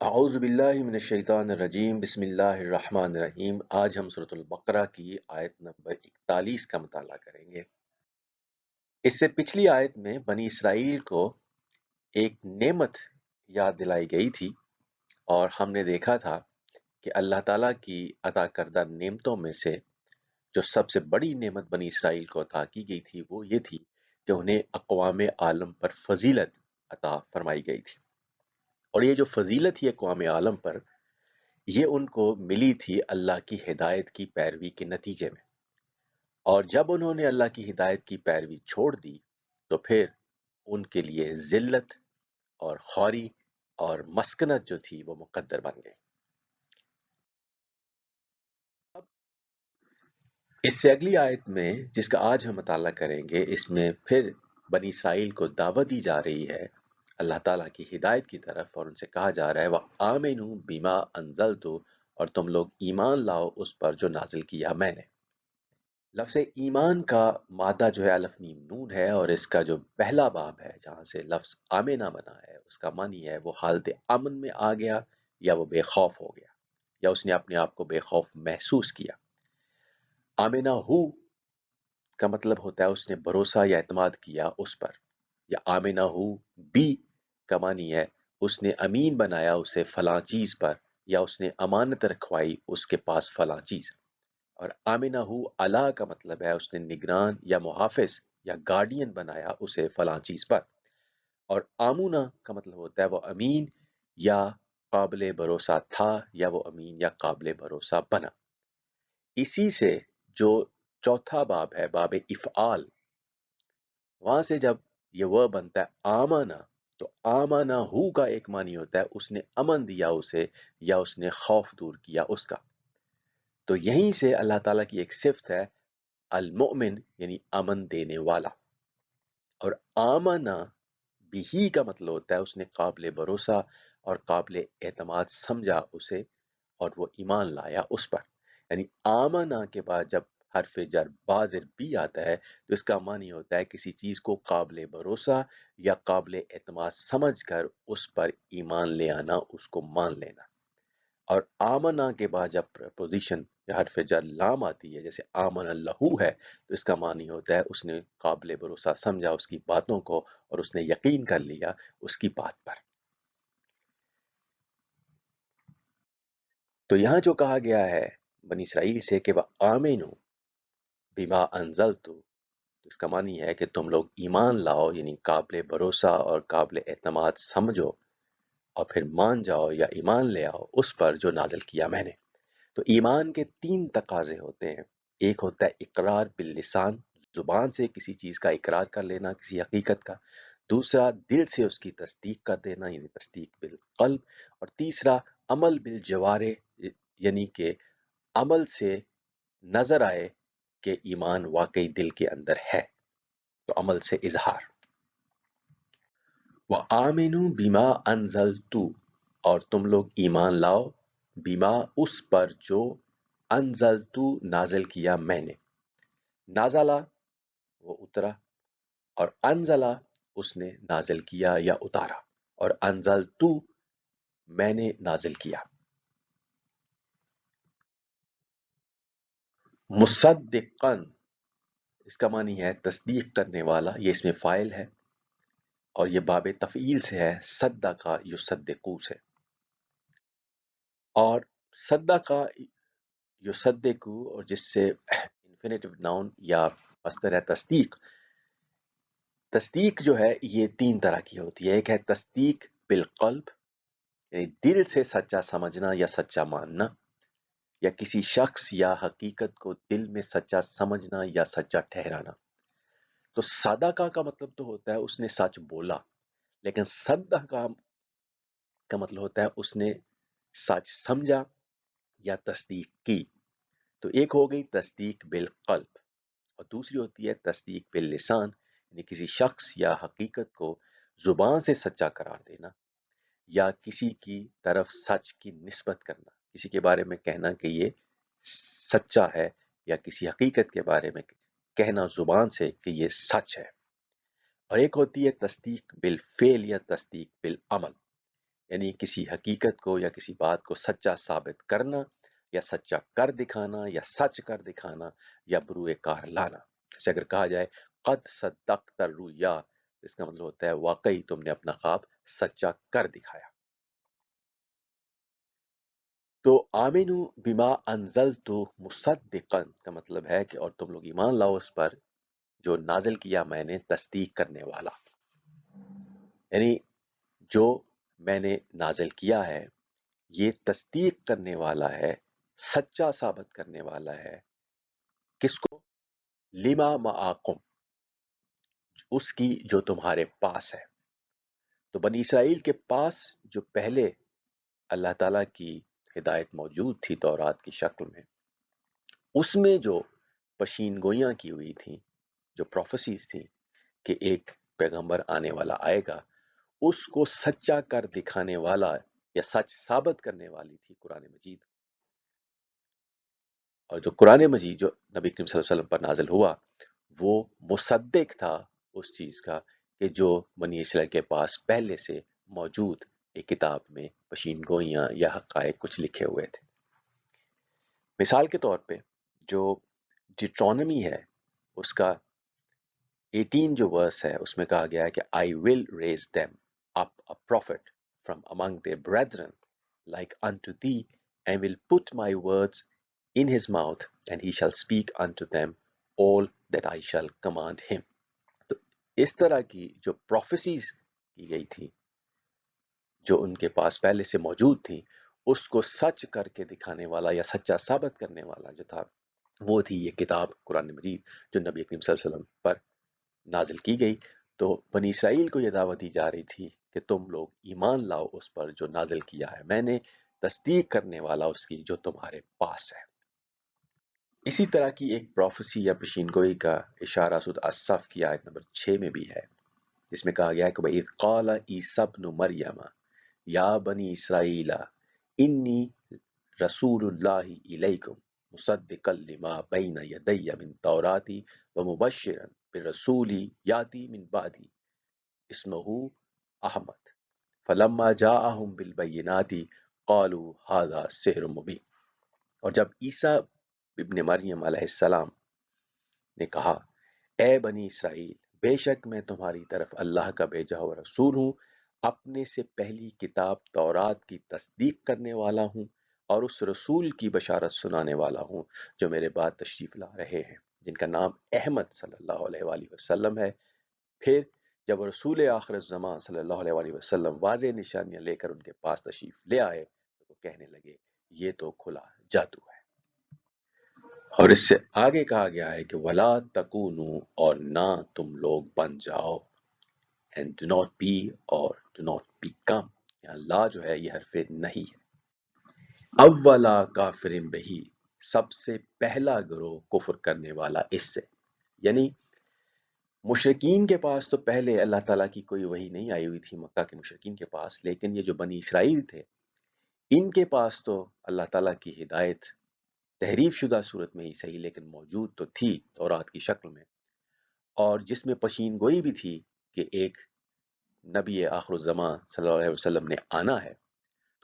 اعوذ باللہ من الشیطان الرجیم بسم اللہ الرحمن الرحیم۔ آج ہم سورۃ البقرہ کی آیت نمبر 41 کا مطالعہ کریں گے۔ اس سے پچھلی آیت میں بنی اسرائیل کو ایک نعمت یاد دلائی گئی تھی، اور ہم نے دیکھا تھا کہ اللہ تعالیٰ کی عطا کردہ نعمتوں میں سے جو سب سے بڑی نعمت بنی اسرائیل کو عطا کی گئی تھی وہ یہ تھی کہ انہیں اقوام عالم پر فضیلت عطا فرمائی گئی تھی۔ اور یہ جو فضیلت ہے اقوام عالم پر، یہ ان کو ملی تھی اللہ کی ہدایت کی پیروی کے نتیجے میں۔ اور جب انہوں نے اللہ کی ہدایت کی پیروی چھوڑ دی تو پھر ان کے لیے ذلت اور خواری اور مسکنت جو تھی وہ مقدر بن گئی۔ اب اس سے اگلی آیت میں جس کا آج ہم مطالعہ کریں گے، اس میں پھر بنی اسرائیل کو دعوت دی جا رہی ہے اللہ تعالیٰ کی ہدایت کی طرف، اور ان سے کہا جا رہا ہے وَآمِنُوا بِمَا أَنزَلْتُ، اور تم لوگ ایمان لاؤ اس پر جو نازل کیا میں نے۔ لفظ ایمان کا مادہ جو ہے الف میم نون ہے، اور اس کا جو پہلا باب ہے جہاں سے لفظ آمنہ بنا ہے، اس کا معنی ہے وہ حالت امن میں آ گیا، یا وہ بے خوف ہو گیا، یا اس نے اپنے آپ کو بے خوف محسوس کیا۔ آمنہ ہو کا مطلب ہوتا ہے اس نے بھروسہ یا اعتماد کیا اس پر، یا آمنہ ہو بی کا معنی ہے اس نے امین بنایا اسے فلاں چیز پر، یا اس نے امانت رکھوائی اس کے پاس فلاں چیز۔ اور آمنہ اللہ کا مطلب ہے اس نے نگران یا محافظ یا گارڈین بنایا اسے فلاں چیز پر۔ اور آمونہ کا مطلب ہوتا ہے وہ امین یا قابل بھروسہ تھا، یا وہ امین یا قابل بھروسہ بنا۔ اسی سے جو چوتھا باب ہے، باب افعال، وہاں سے جب یہ وہ بنتا ہے آمانہ، تو آمانہ کا ایک معنی ہوتا ہے اس نے امن دیا اسے، یا اس نے خوف دور کیا اس کا۔ تو یہیں سے اللہ تعالیٰ کی ایک صفت ہے المؤمن، یعنی امن دینے والا۔ اور آمنہ بھی کا مطلب ہوتا ہے اس نے قابل بھروسہ اور قابل اعتماد سمجھا اسے، اور وہ ایمان لایا اس پر۔ یعنی آمنہ کے بعد جب حرف جر بازر بھی آتا ہے تو اس کا معنی ہوتا ہے کسی چیز کو قابل بھروسہ یا قابل اعتماد سمجھ کر اس پر ایمان لے آنا، اس کو مان لینا۔ اور آمنہ کے بعد جب پوزیشن یا حرف جر لام آتی ہے، جیسے آمن اللہ ہے، تو اس کا معنی ہوتا ہے اس نے قابل بھروسہ سمجھا اس کی باتوں کو، اور اس نے یقین کر لیا اس کی بات پر۔ تو یہاں جو کہا گیا ہے بنی اسرائیل سے کہ وہ آمنو بما انزلتو، تو اس کا معنی ہے کہ تم لوگ ایمان لاؤ، یعنی قابل بھروسہ اور قابل اعتماد سمجھو، اور پھر مان جاؤ یا ایمان لے آؤ اس پر جو نازل کیا میں نے۔ تو ایمان کے تین تقاضے ہوتے ہیں۔ ایک ہوتا ہے اقرار باللسان، زبان سے کسی چیز کا اقرار کر لینا، کسی حقیقت کا۔ دوسرا دل سے اس کی تصدیق کر دینا، یعنی تصدیق بالقلب۔ اور تیسرا عمل بالجوارح، یعنی کہ عمل سے نظر آئے کہ ایمان واقعی دل کے اندر ہے، تو عمل سے اظہار۔ وَآمِنُوا بِمَا أَنزَلْتُ، اور تم لوگ ایمان لاؤ بیما اس پر جو انزلتو نازل کیا میں نے۔ نازلہ وہ اترا، اور انزلہ اس نے نازل کیا یا اتارا، اور انزلتو میں نے نازل کیا۔ مصدقاً اس کا معنی ہے تصدیق کرنے والا، یہ اس میں فاعل ہے، اور یہ باب تفعیل سے ہے، صدقہ یصدقو سے۔ اور صدقہ یصدقو، اور جس سے انفینیٹو ناؤن یا مصدر ہے تصدیق۔ تصدیق جو ہے یہ تین طرح کی ہوتی ہے۔ ایک ہے تصدیق بالقلب، یعنی دل سے سچا سمجھنا یا سچا ماننا، یا کسی شخص یا حقیقت کو دل میں سچا سمجھنا یا سچا ٹھہرانا۔ تو صدقہ کا مطلب تو ہوتا ہے اس نے سچ بولا، لیکن صدقہ کا مطلب ہوتا ہے اس نے سچ سمجھا یا تصدیق کی۔ تو ایک ہو گئی تصدیق بالقلب، اور دوسری ہوتی ہے تصدیق باللسان، یعنی کسی شخص یا حقیقت کو زبان سے سچا قرار دینا، یا کسی کی طرف سچ کی نسبت کرنا، کسی کے بارے میں کہنا کہ یہ سچا ہے، یا کسی حقیقت کے بارے میں کہنا زبان سے کہ یہ سچ ہے۔ اور ایک ہوتی ہے تصدیق بالفعل یا تصدیق بالعمل، یعنی کسی حقیقت کو یا کسی بات کو سچا ثابت کرنا یا سچا کر دکھانا یا سچ کر دکھانا یا بروئے کار لانا. جیسے اگر کہا جائے قد صدقت الرؤیا، اس کا مطلب ہوتا ہے واقعی تم نے اپنا خواب سچا کر دکھایا. تو آمنو بما انزلت مصدقا کا مطلب ہے کہ اور تم لوگ ایمان لاؤ اس پر جو نازل کیا میں نے تصدیق کرنے والا. یعنی جو میں نے نازل کیا ہے یہ تصدیق کرنے والا ہے، سچا ثابت کرنے والا ہے. کس کو؟ لما معاکم، اس کی جو تمہارے پاس ہے. تو بنی اسرائیل کے پاس جو پہلے اللہ تعالیٰ کی ہدایت موجود تھی تورات کی شکل میں، اس میں جو پشین گوئیاں کی ہوئی تھیں، جو پروفیسیز تھیں کہ ایک پیغمبر آنے والا آئے گا، اس کو سچا کر دکھانے والا یا سچ ثابت کرنے والی تھی قرآن مجید. اور جو قرآن مجید جو نبی کریم صلی اللہ علیہ وسلم پر نازل ہوا وہ مصدق تھا اس چیز کا کہ جو بنی اسرائیل کے پاس پہلے سے موجود ایک کتاب میں پشین گوئیاں یا حقائق کچھ لکھے ہوئے تھے. مثال کے طور پہ جو ڈیٹرونمی ہے اس کا 18 جو ورس ہے اس میں کہا گیا ہے کہ I will raise them up a prophet from among their brethren like unto thee and will put my words in his mouth and he shall speak unto them all that I shall command him. تو اس طرح کی جو prophecies کی گئی تھی جو ان کے پاس پہلے سے موجود تھی اس کو سچ کر کے دکھانے والا یا سچا ثابت کرنے والا جو تھا وہ تھی یہ کتاب قرآن مجید جو نبی کریم صلی اللہ علیہ وسلم پر نازل کی گئی. تو بنی اسرائیل کو یہ دعوت دی جا رہی تھی کہ تم لوگ ایمان لاؤ اس پر جو نازل کیا ہے میں نے، تصدیق کرنے والا اس کی جو تمہارے پاس ہے. اسی طرح کی ایک پروفیسی یا پیشین گوئی کا اشارہ سورۃ الصف کی آیت نمبر 6 میں بھی ہے جس میں کہا گیا ہے کہ وَإِذْ قَالَ عِیسَیٰ ابْنُ مَرْیَمَ یا بنی اسرائیل انی رسول اللہ الیکم مصدقا لما بین یدی من توراتی ومبشرا برسول یاتی من بعدی اسمہ احمد فلما جاءہم بالبینات قالوا ھذا سحر مبین. اور جب عیسیٰ ابن مریم علیہ السلام نے کہا اے بنی اسرائیل بے شک میں تمہاری طرف اللہ کا بھیجا ہوا رسول ہوں، اپنے سے پہلی کتاب تورات کی تصدیق کرنے والا ہوں اور اس رسول کی بشارت سنانے والا ہوں جو میرے بعد تشریف لا رہے ہیں جن کا نام احمد صلی اللہ علیہ وآلہ وسلم ہے. پھر جب رسول آخر الزمان صلی اللہ علیہ وآلہ وسلم واضح نشانیاں لے کر ان کے پاس تشریف لے آئے تو وہ کہنے لگے یہ تو کھلا جادو ہے. اور اس سے آگے کہا گیا ہے کہ ولا تکونوا اور نہ تم لوگ بن جاؤ and do not be اور do not become. یہاں لا جو ہے یہ حرف نہیں ہے. اولا کافر بہی سب سے پہلا گروہ کفر کرنے والا اس سے، یعنی مشرکین کے پاس تو پہلے اللہ تعالیٰ کی کوئی وحی نہیں آئی ہوئی تھی مکہ کے مشرکین کے پاس، لیکن یہ جو بنی اسرائیل تھے ان کے پاس تو اللہ تعالیٰ کی ہدایت تحریف شدہ صورت میں ہی صحیح لیکن موجود تو تھی تورات کی شکل میں، اور جس میں پشین گوئی بھی تھی کہ ایک نبی آخر الزمان صلی اللہ علیہ وسلم نے آنا ہے.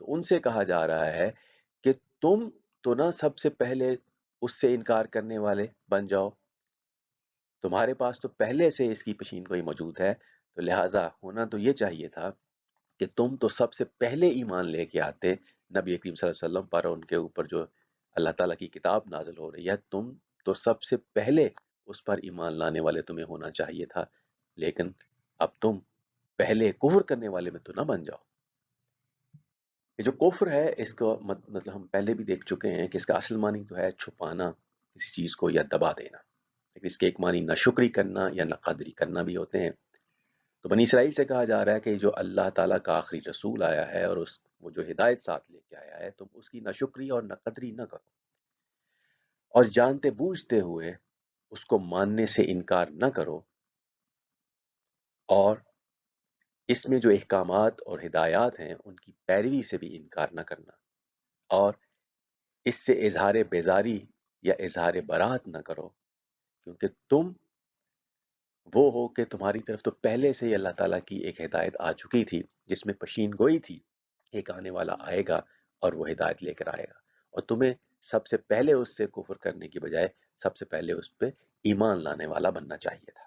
تو ان سے کہا جا رہا ہے کہ تم تو نہ سب سے پہلے اس سے انکار کرنے والے بن جاؤ، تمہارے پاس تو پہلے سے اس کی پشین گوئی موجود ہے، تو لہٰذا ہونا تو یہ چاہیے تھا کہ تم تو سب سے پہلے ایمان لے کے آتے نبی کریم صلی اللہ علیہ وسلم پر، ان کے اوپر جو اللہ تعالیٰ کی کتاب نازل ہو رہی ہے تم تو سب سے پہلے اس پر ایمان لانے والے تمہیں ہونا چاہیے تھا، لیکن اب تم پہلے کفر کرنے والے میں تو نہ بن جاؤ. یہ جو کفر ہے اس کو مطلب ہم پہلے بھی دیکھ چکے ہیں کہ اس کا اصل معنی تو ہے چھپانا کسی چیز کو یا دبا دینا، لیکن اس کے ایک معنی ناشکری کرنا یا ناقدری کرنا بھی ہوتے ہیں. تو بنی اسرائیل سے کہا جا رہا ہے کہ جو اللہ تعالیٰ کا آخری رسول آیا ہے اور وہ جو ہدایت ساتھ لے کے آیا ہے تم اس کی ناشکری اور ناقدری نہ کرو، اور جانتے بوجھتے ہوئے اس کو ماننے سے انکار نہ کرو، اور اس میں جو احکامات اور ہدایات ہیں ان کی پیروی سے بھی انکار نہ کرنا، اور اس سے اظہار بیزاری یا اظہار برات نہ کرو، کیونکہ تم وہ ہو کہ تمہاری طرف تو پہلے سے ہی اللہ تعالیٰ کی ایک ہدایت آ چکی تھی جس میں پشین گوئی تھی ایک آنے والا آئے گا اور وہ ہدایت لے کر آئے گا، اور تمہیں سب سے پہلے اس سے کفر کرنے کی بجائے سب سے پہلے اس پہ ایمان لانے والا بننا چاہیے تھا۔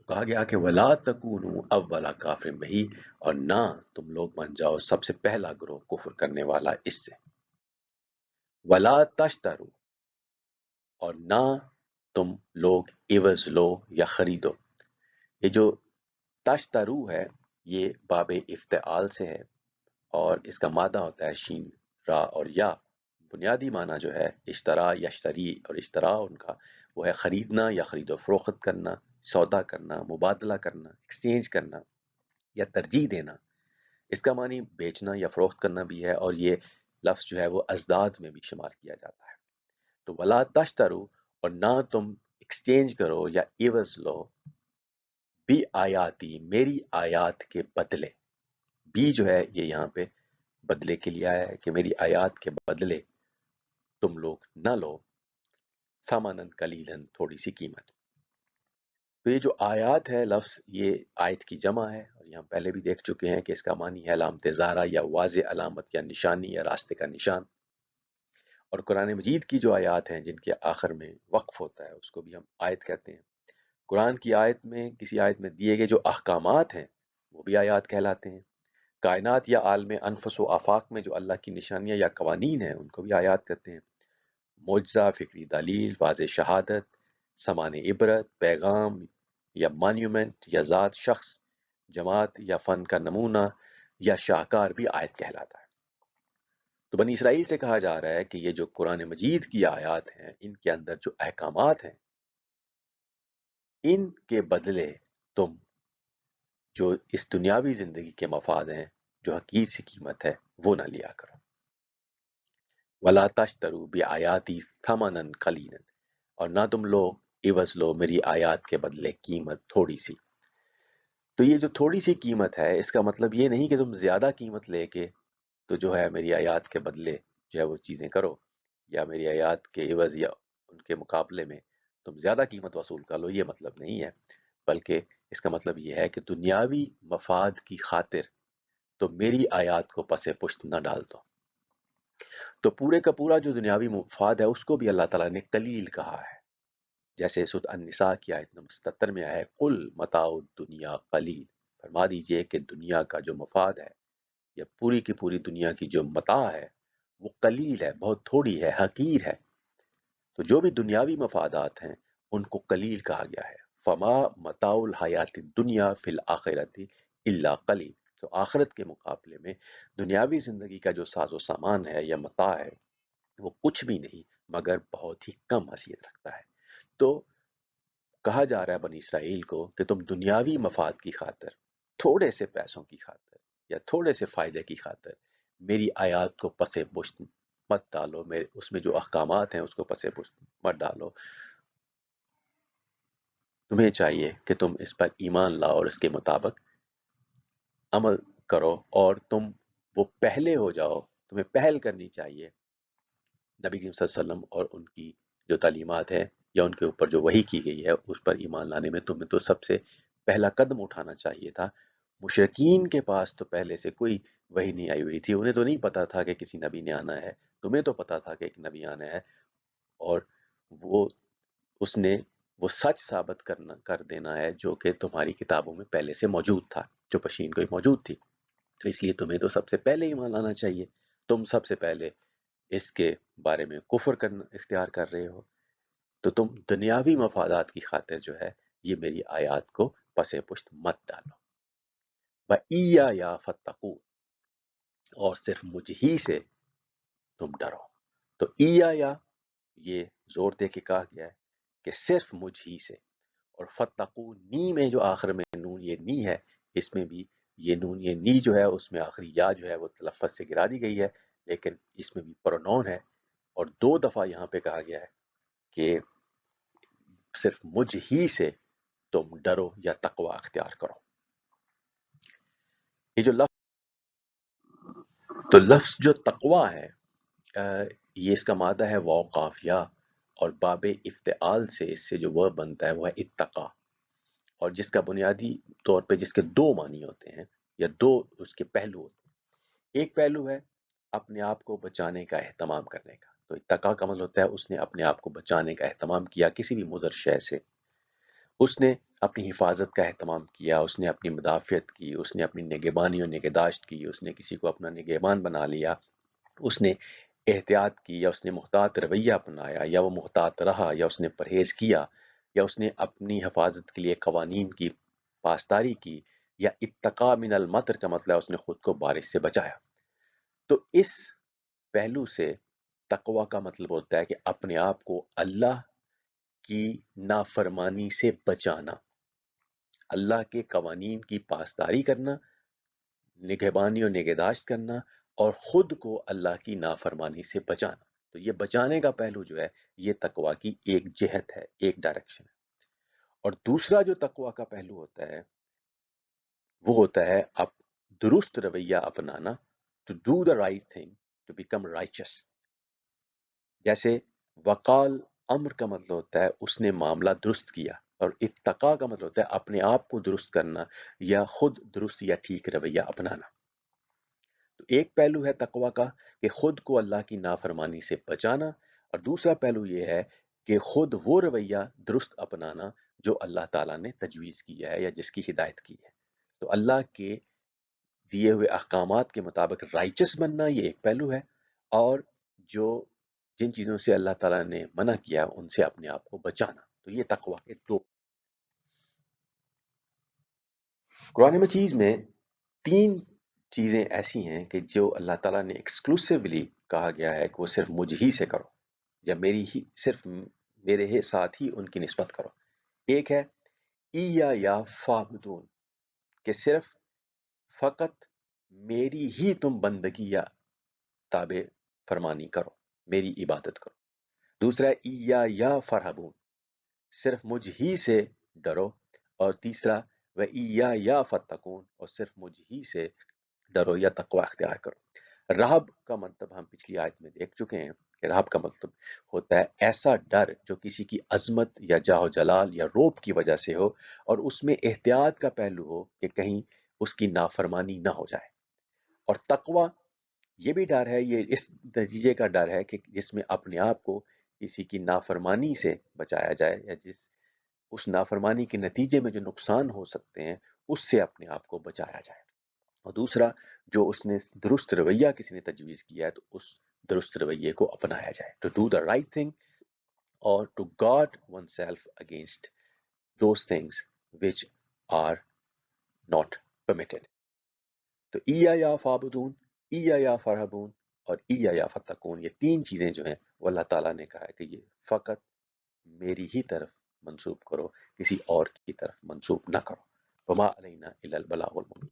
کہا گیا کہ وَلَا تَكُونُوا أَوَّلَ كَافِرٍ بِهِ، اور نہ تم لوگ بن جاؤ سب سے پہلا گروہ کفر کرنے والا اس سے۔ وَلَا تَشْتَرُوا، اور نہ تم لوگ عوض لو یا خریدو۔ یہ جو تشترو ہے یہ باب افتعال سے ہے، اور اس کا مادہ ہوتا ہے شین، را اور یا۔ بنیادی معنی جو ہے اشترا یشتری، اور اشترا ان کا وہ ہے خریدنا یا خرید و فروخت کرنا، سودا کرنا، مبادلہ کرنا، ایکسچینج کرنا یا ترجیح دینا۔ اس کا معنی بیچنا یا فروخت کرنا بھی ہے، اور یہ لفظ جو ہے وہ ازداد میں بھی شمار کیا جاتا ہے۔ تو ولا تشترو، اور نہ تم ایکسچینج کرو یا عوض لو، بی آیاتی، میری آیات کے بدلے۔ بی جو ہے یہ یہاں پہ بدلے کے لیے آیا ہے کہ میری آیات کے بدلے تم لوگ نہ لو ثمنن قلیلاً، تھوڑی سی قیمت۔ تو یہ جو آیات ہے لفظ، یہ آیت کی جمع ہے، اور یہ ہم پہلے بھی دیکھ چکے ہیں کہ اس کا معنی ہے علامت زارہ یا واضح علامت یا نشانی یا راستے کا نشان۔ اور قرآن مجید کی جو آیات ہیں جن کے آخر میں وقف ہوتا ہے اس کو بھی ہم آیت کہتے ہیں۔ قرآن کی آیت میں، کسی آیت میں دیے گئے جو احکامات ہیں وہ بھی آیات کہلاتے ہیں۔ کائنات یا عالم انفس و آفاق میں جو اللہ کی نشانیاں یا قوانین ہیں ان کو بھی آیات کہتے ہیں۔ معجزہ، فکری دلیل، واضح شہادت، سمان عبرت، پیغام یا مانیومنٹ یا ذات، شخص، جماعت یا فن کا نمونہ یا شاہکار بھی آیت کہلاتا ہے۔ تو بنی اسرائیل سے کہا جا رہا ہے کہ یہ جو قرآن مجید کی آیات ہیں ان کے اندر جو احکامات ہیں ان کے بدلے تم جو اس دنیاوی زندگی کے مفاد ہیں، جو حقیر سی قیمت ہے، وہ نہ لیا کرو۔ وَلَا تَشْتَرُوا بِآيَاتِي ثَمَنًا قَلِيلًا، اور نہ تم لوگ عوض لو میری آیات کے بدلے قیمت تھوڑی سی۔ تو یہ جو تھوڑی سی قیمت ہے اس کا مطلب یہ نہیں کہ تم زیادہ قیمت لے کے تو جو ہے میری آیات کے بدلے جو ہے وہ چیزیں کرو، یا میری آیات کے عوض یا ان کے مقابلے میں تم زیادہ قیمت وصول کر لو، یہ مطلب نہیں ہے، بلکہ اس کا مطلب یہ ہے کہ دنیاوی مفاد کی خاطر تو میری آیات کو پس پشت نہ ڈال دو۔ تو پورے کا پورا جو دنیاوی مفاد ہے اس کو بھی اللہ تعالیٰ نے قلیل کہا ہے، جیسے سورۃ النساء کی آیت نمبر 77 میں آیا ہے قل متاع الدنیا قلیل، فرما دیجئے کہ دنیا کا جو مفاد ہے یا پوری کی پوری دنیا کی جو متاع ہے وہ قلیل ہے، بہت تھوڑی ہے، حقیر ہے۔ تو جو بھی دنیاوی مفادات ہیں ان کو قلیل کہا گیا ہے۔ فما متاع الحیات الدنیا فی الآخرۃ الا قلیل، تو آخرت کے مقابلے میں دنیاوی زندگی کا جو ساز و سامان ہے یا متاع ہے وہ کچھ بھی نہیں مگر بہت ہی کم حیثیت رکھتا ہے۔ تو کہا جا رہا ہے بنی اسرائیل کو کہ تم دنیاوی مفاد کی خاطر، تھوڑے سے پیسوں کی خاطر یا تھوڑے سے فائدے کی خاطر میری آیات کو پس پشت مت ڈالو، اس میں جو احکامات ہیں اس کو پس پشت مت ڈالو۔ تمہیں چاہیے کہ تم اس پر ایمان لاؤ اور اس کے مطابق عمل کرو، اور تم وہ پہلے ہو جاؤ، تمہیں پہل کرنی چاہیے نبی کریم صلی اللہ علیہ وسلم اور ان کی جو تعلیمات ہیں یا ان کے اوپر جو وحی کی گئی ہے اس پر ایمان لانے میں تمہیں تو سب سے پہلا قدم اٹھانا چاہیے تھا۔ مشرکین کے پاس تو پہلے سے کوئی وحی نہیں آئی ہوئی تھی، انہیں تو نہیں پتا تھا کہ کسی نبی نے آنا ہے، تمہیں تو پتا تھا کہ ایک نبی آنا ہے، اور وہ اس نے وہ سچ ثابت کر دینا ہے جو کہ تمہاری کتابوں میں پہلے سے موجود تھا، جو پشین کو موجود تھی۔ تو اس لیے تمہیں تو سب سے پہلے ایمان لانا چاہیے، تم سب سے پہلے اس کے بارے میں کفر کرنا اختیار کر رہے ہو، تو تم دنیاوی مفادات کی خاطر جو ہے یہ میری آیات کو پس پشت مت ڈالو۔ وَإِيَّايَ فَاتَّقُونِ، اور صرف مجھ ہی سے تم ڈرو۔ تو ایایا یہ زور دے کے کہا گیا ہے کہ صرف مجھ ہی سے، اور فتقونی میں جو آخر میں نون یہ نی ہے، اس میں بھی یہ نون یہ نی جو ہے اس میں آخری یا جو ہے وہ تلفظ سے گرا دی گئی ہے، لیکن اس میں بھی پرونون ہے، اور 2 دفعہ یہاں پہ کہا گیا ہے کہ صرف مجھ ہی سے تم ڈرو یا تقوی اختیار کرو۔ یہ جو لفظ تو لفظ جو تقوی ہے یہ اس کا مادہ ہے واو قافیہ، اور باب افتعال سے اس سے جو ورب بنتا ہے وہ ہے اتقا، اور جس کا بنیادی طور پہ جس کے 2 معنی ہوتے ہیں یا 2 اس کے پہلو ہوتے ہیں۔ ایک پہلو ہے اپنے آپ کو بچانے کا اہتمام کرنے کا. تو اتقا کا مطلب ہوتا ہے اس نے اپنے آپ کو بچانے کا اہتمام کیا کسی بھی مضر شے سے. اس نے اپنی حفاظت کا اہتمام کیا، اس نے اپنی مدافعت کی، اس نے اپنی نگہبانی اور نگہداشت کی، اس نے کسی کو اپنا نگہبان بنا لیا، اس نے احتیاط کی، یا اس نے محتاط رویہ اپنایا، یا وہ محتاط رہا، یا اس نے پرہیز کیا، یا اس نے اپنی حفاظت کے لیے قوانین کی پاسداری کی، یا اتقا من المطر کا مطلب ہے اس نے خود کو بارش سے بچایا. تو اس پہلو سے تقوی کا مطلب ہوتا ہے کہ اپنے آپ کو اللہ کی نافرمانی سے بچانا، اللہ کے قوانین کی پاسداری کرنا، نگہبانی اور نگہداشت کرنا، اور خود کو اللہ کی نافرمانی سے بچانا. تو یہ بچانے کا پہلو جو ہے یہ تقوی کی ایک جہت ہے، ایک ڈائریکشن ہے. اور دوسرا جو تقوی کا پہلو ہوتا ہے وہ ہوتا ہے اب درست رویہ اپنانا، to do the right thing, to become righteous. جیسے وقال امر کا مطلب ہوتا ہے اس نے معاملہ درست کیا، اور اتقا کا مطلب ہوتا ہے اپنے آپ کو درست کرنا یا خود درست یا ٹھیک رویہ اپنانا. تو ایک پہلو ہے تقوی کا کہ خود کو اللہ کی نافرمانی سے بچانا، اور دوسرا پہلو یہ ہے کہ خود وہ رویہ درست اپنانا جو اللہ تعالیٰ نے تجویز کیا ہے یا جس کی ہدایت کی ہے. تو اللہ کے دیے ہوئے احکامات کے مطابق رائچس بننا یہ ایک پہلو ہے، اور جو جن چیزوں سے اللہ تعالیٰ نے منع کیا ان سے اپنے آپ کو بچانا. تو یہ تقوی کے دو. قرآن مجید میں تین چیزیں ایسی ہیں کہ جو اللہ تعالیٰ نے ایکسکلوسیولی کہا گیا ہے کہ وہ صرف مجھ ہی سے کرو، یا میری ہی صرف میرے ہی ساتھ ہی ان کی نسبت کرو. ایک ہے یا فابدون، کہ صرف فقط میری ہی تم بندگی یا تابع فرمانی کرو، میری عبادت کرو. دوسرا ہے یا فرحبون، صرف مجھ ہی سے ڈرو. اور تیسرا یا فتقون، اور صرف مجھ ہی سے ڈرو یا تقوی اختیار کرو. رہب کا مطلب ہم پچھلی آیت میں دیکھ چکے ہیں کہ رہب کا مطلب ہوتا ہے ایسا ڈر جو کسی کی عظمت یا جاہ و جلال یا روب کی وجہ سے ہو، اور اس میں احتیاط کا پہلو ہو کہ کہیں اس کی نافرمانی نہ ہو جائے. اور تقوی یہ بھی ڈر ہے، یہ اس نتیجے کا ڈر ہے کہ جس میں اپنے آپ کو کسی کی نافرمانی سے بچایا جائے، یا اس نافرمانی کے نتیجے میں جو نقصان ہو سکتے ہیں اس سے اپنے آپ کو بچایا جائے. اور دوسرا جو اس نے درست رویہ کسی نے تجویز کیا ہے تو اس درست رویے کو اپنایا جائے. To do the right thing اور to guard oneself against those things which are not permitted. تو یا فابدون، یا فرحبون، اور یا فتقون، یہ تین چیزیں جو ہیں وہ اللہ تعالیٰ نے کہا ہے کہ یہ فقط میری ہی طرف منسوب کرو، کسی اور کی طرف منسوب نہ کرو. وما علینا الا البلاغ المبین.